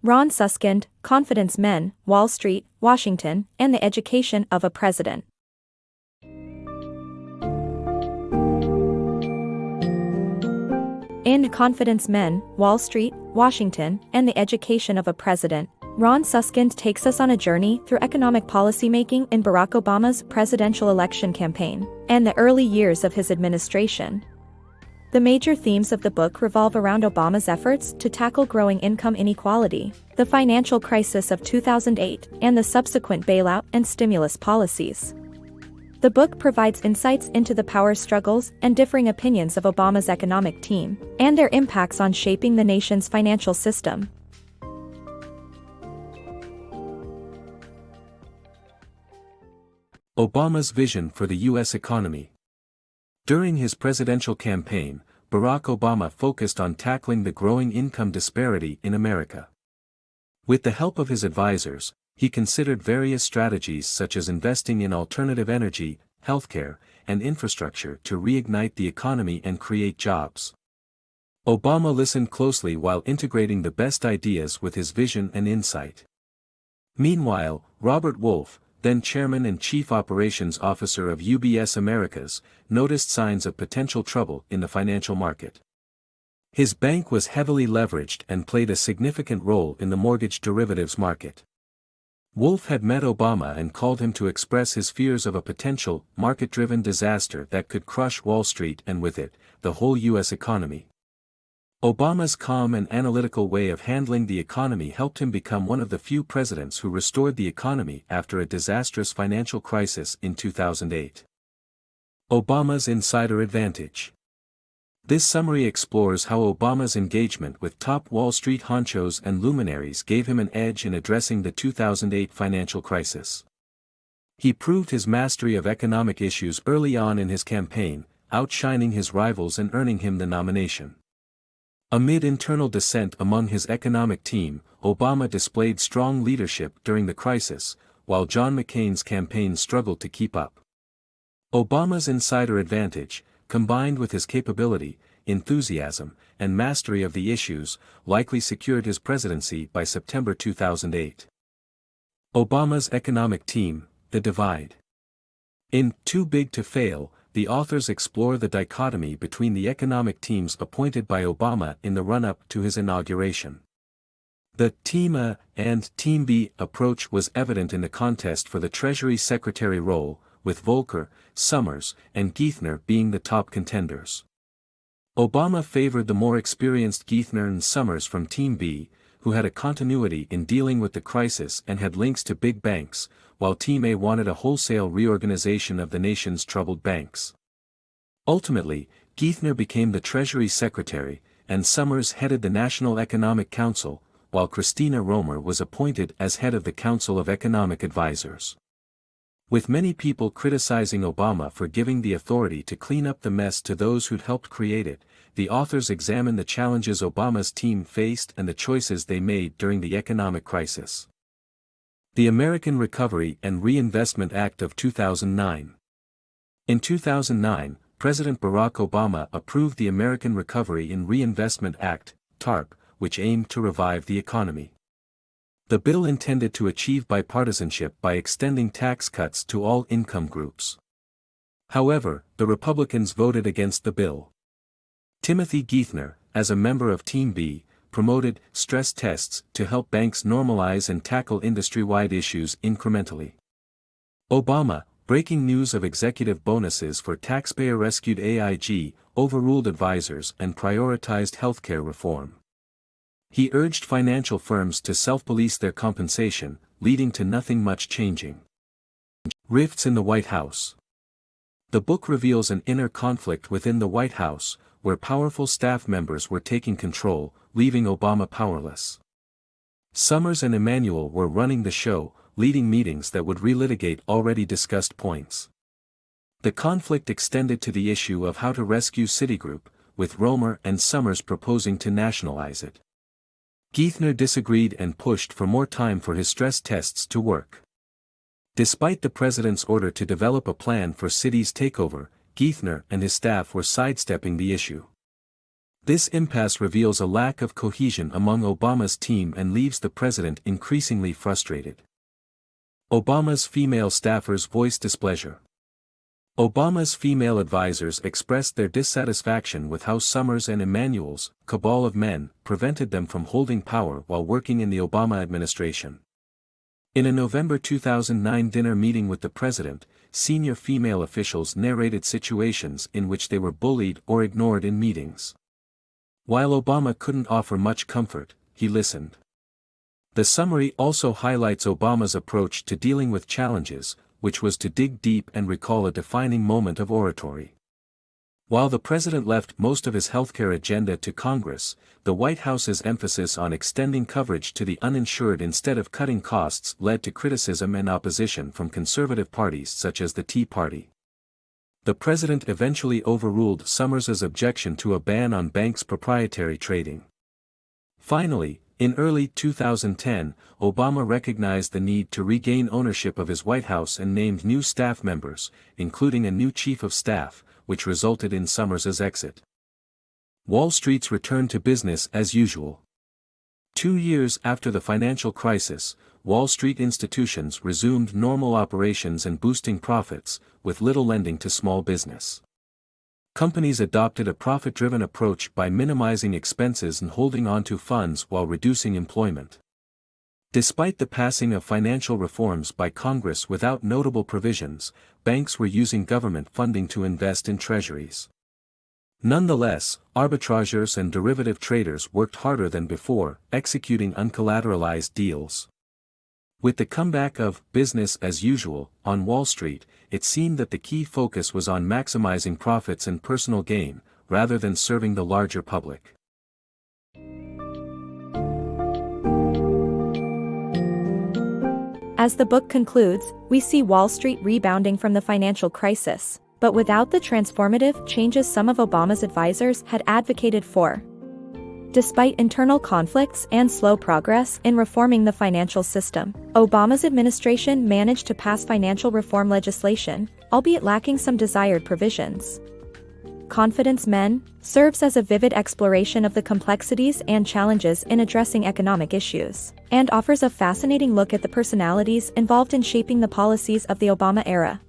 Ron Suskind, Confidence Men, Wall Street, Washington, and the Education of a President. In Confidence Men, Wall Street, Washington, and the Education of a President, Ron Suskind takes us on a journey through economic policymaking in Barack Obama's presidential election campaign and the early years of his administration. The major themes of the book revolve around Obama's efforts to tackle growing income inequality, the financial crisis of 2008, and the subsequent bailout and stimulus policies. The book provides insights into the power struggles and differing opinions of Obama's economic team, and their impacts on shaping the nation's financial system. Obama's vision for the U.S. economy. During his presidential campaign, Barack Obama focused on tackling the growing income disparity in America. With the help of his advisors, he considered various strategies such as investing in alternative energy, healthcare, and infrastructure to reignite the economy and create jobs. Obama listened closely while integrating the best ideas with his vision and insight. Meanwhile, Robert Wolfe, then chairman and chief operations officer of UBS Americas, noticed signs of potential trouble in the financial market. His bank was heavily leveraged and played a significant role in the mortgage derivatives market. Wolfe had met Obama and called him to express his fears of a potential, market-driven disaster that could crush Wall Street and with it, the whole U.S. economy. Obama's calm and analytical way of handling the economy helped him become one of the few presidents who restored the economy after a disastrous financial crisis in 2008. Obama's insider advantage. This summary explores how Obama's engagement with top Wall Street honchos and luminaries gave him an edge in addressing the 2008 financial crisis. He proved his mastery of economic issues early on in his campaign, outshining his rivals and earning him the nomination. Amid internal dissent among his economic team, Obama displayed strong leadership during the crisis, while John McCain's campaign struggled to keep up. Obama's insider advantage, combined with his capability, enthusiasm, and mastery of the issues, likely secured his presidency by September 2008. Obama's economic team, the divide. In Too Big to Fail, the authors explore the dichotomy between the economic teams appointed by Obama in the run-up to his inauguration. The Team A and Team B approach was evident in the contest for the Treasury Secretary role, with Volcker, Summers, and Geithner being the top contenders. Obama favored the more experienced Geithner and Summers from Team B, who had a continuity in dealing with the crisis and had links to big banks, while Team A wanted a wholesale reorganization of the nation's troubled banks. Ultimately, Geithner became the Treasury Secretary, and Summers headed the National Economic Council, while Christina Romer was appointed as head of the Council of Economic Advisers. With many people criticizing Obama for giving the authority to clean up the mess to those who'd helped create it, the authors examine the challenges Obama's team faced and the choices they made during the economic crisis. The American Recovery and Reinvestment Act of 2009. In 2009, President Barack Obama approved the American Recovery and Reinvestment Act, TARP, which aimed to revive the economy. The bill intended to achieve bipartisanship by extending tax cuts to all income groups. However, the Republicans voted against the bill. Timothy Geithner, as a member of Team B, promoted stress tests to help banks normalize and tackle industry-wide issues incrementally. Obama, breaking news of executive bonuses for taxpayer-rescued AIG, overruled advisors and prioritized healthcare reform. He urged financial firms to self-police their compensation, leading to nothing much changing. Rifts in the White House. The book reveals an inner conflict within the White House, where powerful staff members were taking control, leaving Obama powerless. Summers and Emanuel were running the show, leading meetings that would relitigate already discussed points. The conflict extended to the issue of how to rescue Citigroup, with Romer and Summers proposing to nationalize it. Geithner disagreed and pushed for more time for his stress tests to work. Despite the president's order to develop a plan for Citi's takeover, Geithner and his staff were sidestepping the issue. This impasse reveals a lack of cohesion among Obama's team and leaves the president increasingly frustrated. Obama's female staffers voice displeasure. Obama's female advisors expressed their dissatisfaction with how Summers and Emanuel's cabal of men prevented them from holding power while working in the Obama administration. In a November 2009 dinner meeting with the president, senior female officials narrated situations in which they were bullied or ignored in meetings. While Obama couldn't offer much comfort, he listened. The summary also highlights Obama's approach to dealing with challenges, which was to dig deep and recall a defining moment of oratory. While the president left most of his healthcare agenda to Congress, the White House's emphasis on extending coverage to the uninsured instead of cutting costs led to criticism and opposition from conservative parties such as the Tea Party. The president eventually overruled Summers's objection to a ban on banks' proprietary trading. Finally, in early 2010, Obama recognized the need to regain ownership of his White House and named new staff members, including a new chief of staff, which resulted in Summers's exit. Wall Street's return to business as usual. 2 years after the financial crisis, Wall Street institutions resumed normal operations and boosting profits, with little lending to small business. Companies adopted a profit-driven approach by minimizing expenses and holding on to funds while reducing employment. Despite the passing of financial reforms by Congress without notable provisions, banks were using government funding to invest in treasuries. Nonetheless, arbitrageurs and derivative traders worked harder than before, executing uncollateralized deals. With the comeback of business as usual on Wall Street, it seemed that the key focus was on maximizing profits and personal gain, rather than serving the larger public. As the book concludes, we see Wall Street rebounding from the financial crisis, but without the transformative changes some of Obama's advisors had advocated for. Despite internal conflicts and slow progress in reforming the financial system, Obama's administration managed to pass financial reform legislation, albeit lacking some desired provisions. Confidence Men serves as a vivid exploration of the complexities and challenges in addressing economic issues, and offers a fascinating look at the personalities involved in shaping the policies of the Obama era.